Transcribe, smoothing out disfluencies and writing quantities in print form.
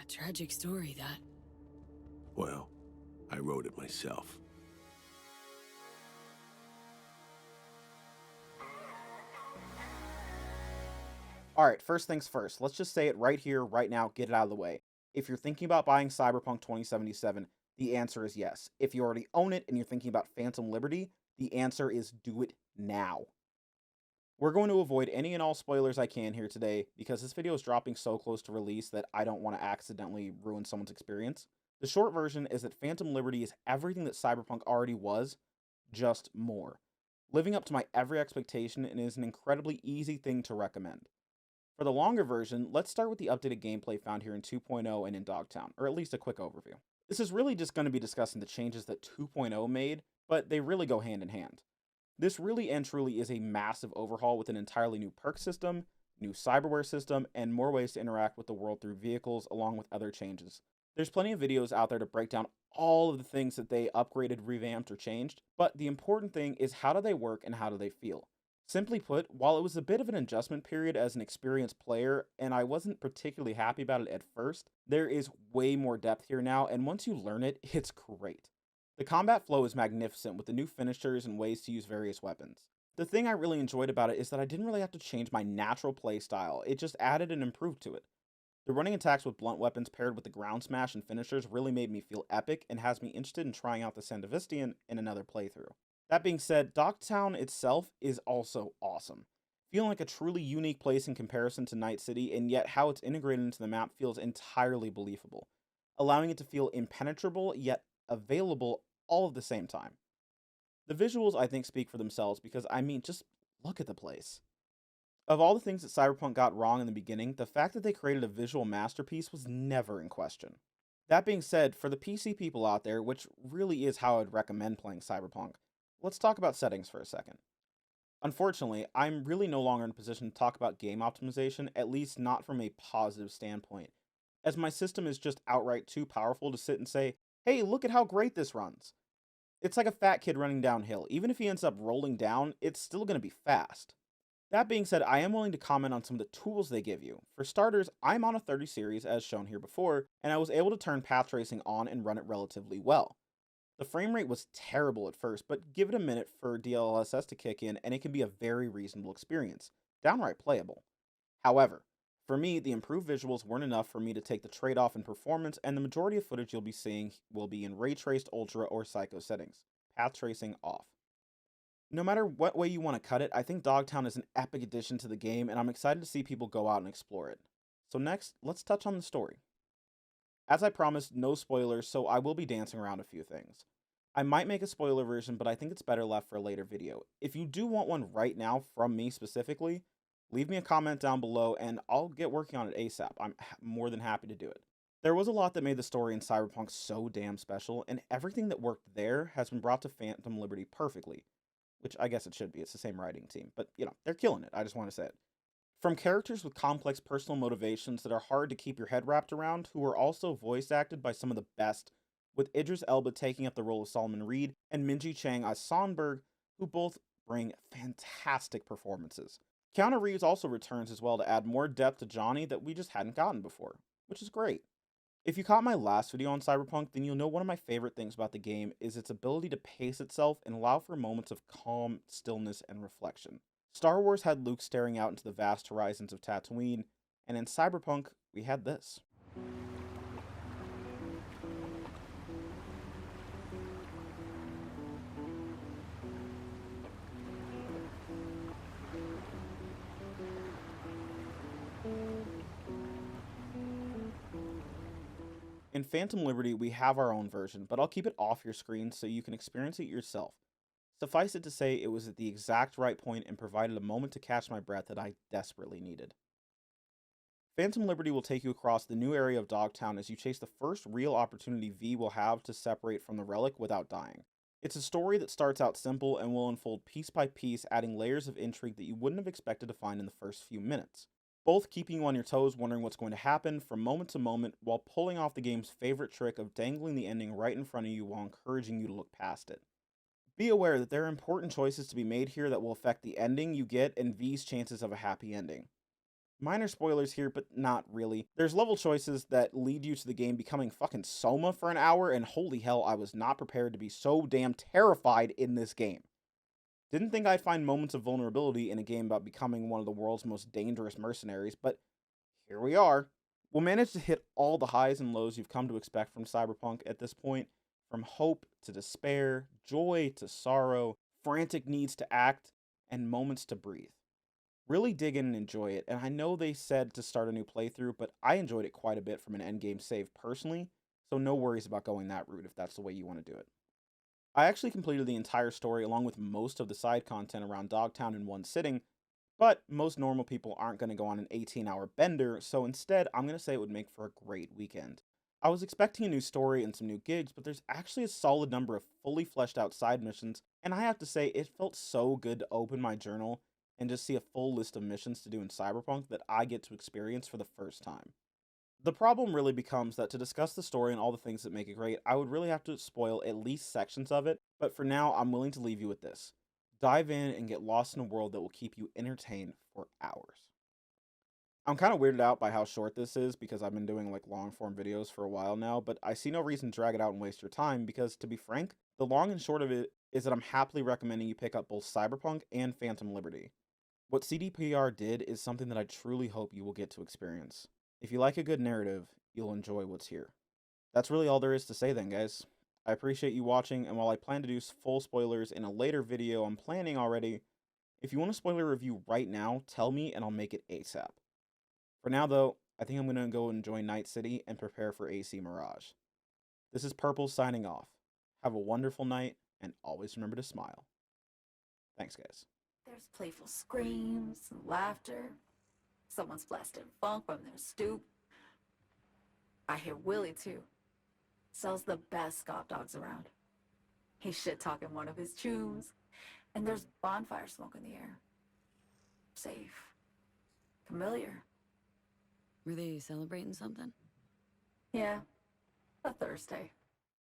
tragic story, that. Well, I wrote it myself. All right, first things first. Let's just say it right here, right now, get it out of the way. If you're thinking about buying Cyberpunk 2077, the answer is yes. If you already own it and you're thinking about Phantom Liberty, the answer is do it now. We're going to avoid any and all spoilers I can here today because this video is dropping so close to release that I don't want to accidentally ruin someone's experience. The short version is that Phantom Liberty is everything that Cyberpunk already was, just more. Living up to my every expectation and is an incredibly easy thing to recommend. For the longer version, let's start with the updated gameplay found here in 2.0 and in Dogtown, or at least a quick overview. This is really just going to be discussing the changes that 2.0 made, but they really go hand in hand. This really and truly is a massive overhaul with an entirely new perk system, new cyberware system, and more ways to interact with the world through vehicles, along with other changes. There's plenty of videos out there to break down all of the things that they upgraded, revamped, or changed, but the important thing is how do they work and how do they feel? Simply put, while it was a bit of an adjustment period as an experienced player, and I wasn't particularly happy about it at first, there is way more depth here now, and once you learn it, it's great. The combat flow is magnificent with the new finishers and ways to use various weapons. The thing I really enjoyed about it is that I didn't really have to change my natural play style, it just added and improved to it. The running attacks with blunt weapons paired with the ground smash and finishers really made me feel epic and has me interested in trying out the Sandevistian in another playthrough. That being said, Docktown itself is also awesome. Feeling like a truly unique place in comparison to Night City, and yet how it's integrated into the map feels entirely believable, allowing it to feel impenetrable yet available all at the same time. The visuals, I think, speak for themselves because, I mean, just look at the place. Of all the things that Cyberpunk got wrong in the beginning, the fact that they created a visual masterpiece was never in question. That being said, for the PC people out there, which really is how I'd recommend playing Cyberpunk, let's talk about settings for a second. Unfortunately, I'm really no longer in a position to talk about game optimization, at least not from a positive standpoint, as my system is just outright too powerful to sit and say, hey, look at how great this runs. It's like a fat kid running downhill. Even if he ends up rolling down, it's still going to be fast. That being said, I am willing to comment on some of the tools they give you. For starters, I'm on a 30 series as shown here before, and I was able to turn path tracing on and run it relatively well. The frame rate was terrible at first, but give it a minute for DLSS to kick in and it can be a very reasonable experience, downright playable. However, for me, the improved visuals weren't enough for me to take the trade off in performance, and the majority of footage you'll be seeing will be in ray traced ultra or psycho settings, path tracing off. No matter what way you want to cut it, I think Dogtown is an epic addition to the game, and I'm excited to see people go out and explore it. So, next, let's touch on the story. As I promised, no spoilers, so I will be dancing around a few things. I might make a spoiler version, but I think it's better left for a later video. If you do want one right now from me specifically, leave me a comment down below and I'll get working on it ASAP. I'm more than happy to do it. There was a lot that made the story in Cyberpunk so damn special, and everything that worked there has been brought to Phantom Liberty perfectly. Which I guess it should be, it's the same writing team, but they're killing it, I just want to say it. From characters with complex personal motivations that are hard to keep your head wrapped around, who are also voice acted by some of the best, with Idris Elba taking up the role of Solomon Reed and Minji Chang as Sonberg, who both bring fantastic performances. Keanu Reeves also returns as well to add more depth to Johnny that we just hadn't gotten before, which is great. If you caught my last video on Cyberpunk, then you'll know one of my favorite things about the game is its ability to pace itself and allow for moments of calm, stillness, and reflection. Star Wars had Luke staring out into the vast horizons of Tatooine, and in Cyberpunk, we had this. In Phantom Liberty, we have our own version, but I'll keep it off your screen so you can experience it yourself. Suffice it to say, it was at the exact right point and provided a moment to catch my breath that I desperately needed. Phantom Liberty will take you across the new area of Dogtown as you chase the first real opportunity V will have to separate from the relic without dying. It's a story that starts out simple and will unfold piece by piece, adding layers of intrigue that you wouldn't have expected to find in the first few minutes, both keeping you on your toes wondering what's going to happen from moment to moment while pulling off the game's favorite trick of dangling the ending right in front of you while encouraging you to look past it. Be aware that there are important choices to be made here that will affect the ending you get and V's chances of a happy ending. Minor spoilers here, but not really. There's level choices that lead you to the game becoming fucking Soma for an hour, and holy hell, I was not prepared to be so damn terrified in this game. Didn't think I'd find moments of vulnerability in a game about becoming one of the world's most dangerous mercenaries, but here we are. We'll manage to hit all the highs and lows you've come to expect from Cyberpunk at this point, from hope to despair, joy to sorrow, frantic needs to act, and moments to breathe. Really dig in and enjoy it, and I know they said to start a new playthrough, but I enjoyed it quite a bit from an endgame save personally, so no worries about going that route if that's the way you want to do it. I actually completed the entire story along with most of the side content around Dogtown in one sitting, but most normal people aren't going to go on an 18-hour bender, so instead, I'm going to say it would make for a great weekend. I was expecting a new story and some new gigs, but there's actually a solid number of fully fleshed out side missions, and I have to say, it felt so good to open my journal and just see a full list of missions to do in Cyberpunk that I get to experience for the first time. The problem really becomes that to discuss the story and all the things that make it great, I would really have to spoil at least sections of it, but for now, I'm willing to leave you with this. Dive in and get lost in a world that will keep you entertained for hours. I'm kind of weirded out by how short this is because I've been doing like long form videos for a while now, but I see no reason to drag it out and waste your time because, to be frank, the long and short of it is that I'm happily recommending you pick up both Cyberpunk and Phantom Liberty. What CDPR did is something that I truly hope you will get to experience. If you like a good narrative, you'll enjoy what's here. That's really all there is to say then, guys. I appreciate you watching, and while I plan to do full spoilers in a later video I'm planning already, if you want a spoiler review right now, tell me and I'll make it ASAP. For now, though, I think I'm going to go enjoy Night City and prepare for AC Mirage. This is Purple signing off. Have a wonderful night, and always remember to smile. Thanks, guys. There's playful screams and laughter. Someone's blasting funk from their stoop. I hear Willie, too. Sells the best Scott dogs around. He's shit-talking one of his chews. And there's bonfire smoke in the air. Safe. Familiar. Were they celebrating something? Yeah. A Thursday.